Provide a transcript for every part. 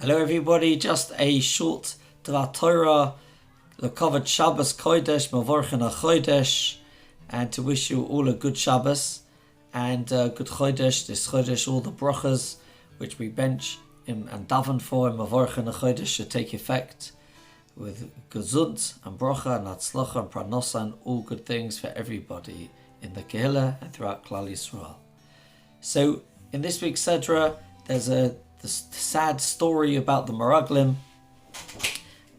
Hello everybody, just a short Dvar Torah, Lekavod Shabbos Kodesh, Mavorchen HaChodesh, and to wish you all a good Shabbos and good Chodesh, this Chodesh, all the brachas which we bench and daven for in Mavorchen HaChodesh should take effect with gesund and bracha and hatzlacha and pranosa and all good things for everybody in the Kehillah and throughout Klal Yisrael. So in this week's Sedra, there's the sad story about the Meraglim,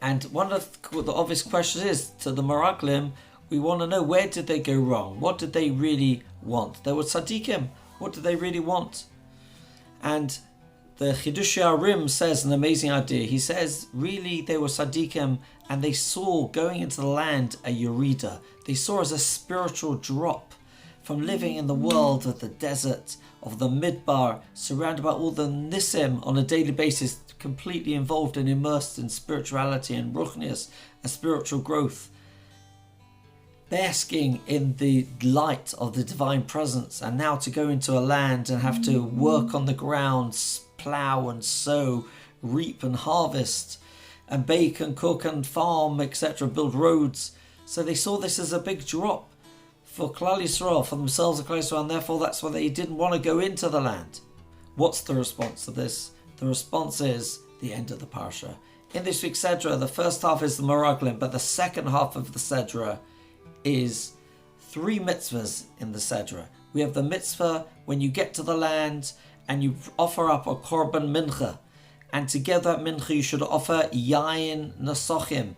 and one of the obvious questions is, to the Meraglim, we want to know, where did they go wrong? What did they really want? They were tzaddikim. What did they really want? And the Chidushei Arim says an amazing idea. He says, really, they were tzaddikim, and they saw going into the land a yerida. They saw as a spiritual drop from living in the world of the desert, of the midbar, surrounded by all the nisim on a daily basis, completely involved and immersed in spirituality and ruchnius, and spiritual growth, basking in the light of the divine presence, and now to go into a land and have to work on the ground, plough and sow, reap and harvest, and bake and cook and farm, etc., build roads. So they saw this as a big drop for Klal Yisrael, for themselves and Klal Yisrael, and therefore that's why they didn't want to go into the land. What's the response to this? The response is the end of the Parsha. In this week's Sedra, the first half is the Meraglim, but the second half of the Sedra is 3 mitzvahs in the Sedra. We have the mitzvah when you get to the land and you offer up a korban mincha, and together at mincha you should offer yayin nasochim,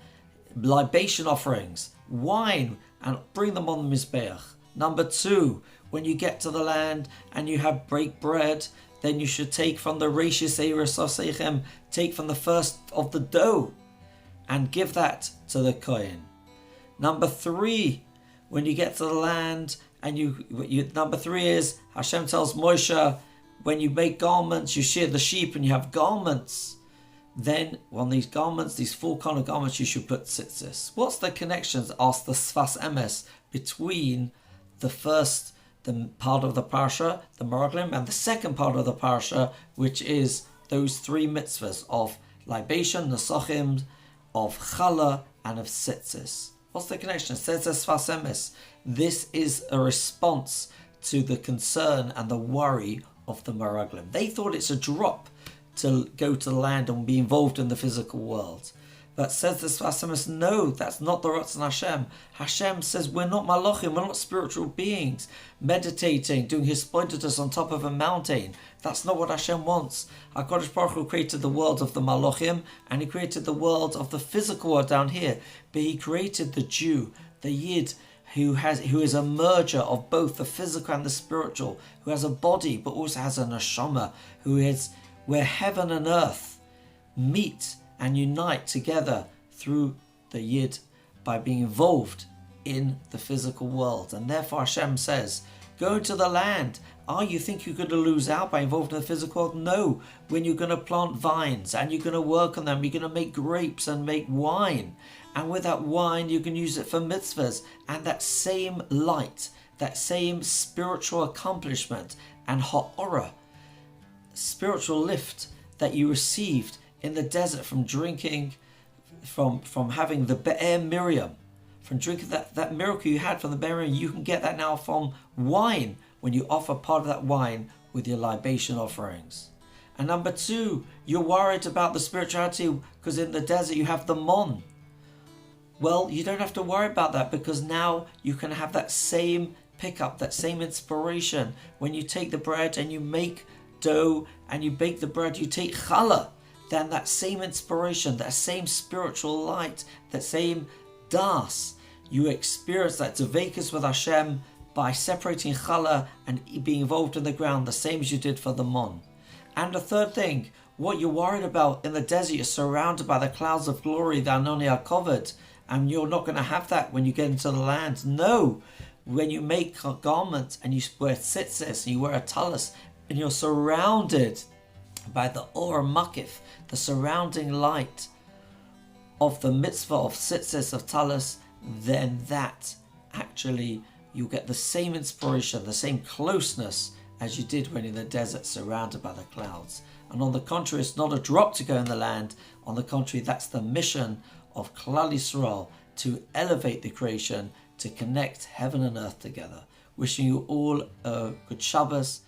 libation offerings, wine, and bring them on the Mizbeach. Number 2, when you get to the land and you have break bread, then you should take from the Reishis Eiros Osechem, take from the first of the dough and give that to the Kohen. Number 3, when you get to the land and number 3 is, Hashem tells Moshe, when you make garments, you shear the sheep and you have garments, then on these garments, these 4 kind of garments, you should put tzitzis. What's the connections, asked the Sfas Emes, between the part of the Parsha, the Meraglim, and the second part of the Parsha, which is those 3 mitzvahs of libation, nesachim, of challah, and of tzitzis? What's the connection? Says the Sfas Emes, this is a response to the concern and the worry of the Meraglim. They thought it's a drop to go to the land and be involved in the physical world. But says the Sfas Emes, no, that's not the Ratzon Hashem. Hashem says we're not malachim, we're not spiritual beings, meditating, doing hisbodedus on top of a mountain. That's not what Hashem wants. HaKadosh Baruch Hu created the world of the malachim, and He created the world of the physical world down here. But He created the Jew, the Yid, who is a merger of both the physical and the spiritual, who has a body but also has a neshama, who is where heaven and earth meet and unite together through the Yid by being involved in the physical world. And therefore Hashem says, go to the land. You think you're going to lose out by involved in the physical world? No. When you're going to plant vines and you're going to work on them, you're going to make grapes and make wine. And with that wine, you can use it for mitzvahs. And that same light, that same spiritual accomplishment and ha'orah, spiritual lift that you received in the desert from drinking, from having the Be'er Miriam, from drinking that miracle you had from the Be'er Miriam, you can get that now from wine when you offer part of that wine with your libation offerings. And number 2, you're worried about the spirituality because in the desert you have the mon. Well, you don't have to worry about that, because now you can have that same pickup, that same inspiration. When you take the bread and you make dough and you bake the bread, you take challah, then that same inspiration, that same spiritual light, that same das, you experience that dvekus with Hashem by separating challah and being involved in the ground, the same as you did for the mon. And the third thing, what you're worried about in the desert, you're surrounded by the clouds of glory, the Anoni HaKovod, and you're not going to have that when you get into the land. No, when you make garments and you wear tzitzis and you wear a talus and you're surrounded by the Or Makif, the surrounding light of the mitzvah of tzitzis, of talus, then that actually you get the same inspiration, the same closeness as you did when in the desert surrounded by the clouds. And on the contrary, it's not a drop to go in the land. On the contrary, that's the mission of Klal Yisrael, to elevate the creation, to connect heaven and earth together. Wishing you all a good Shabbos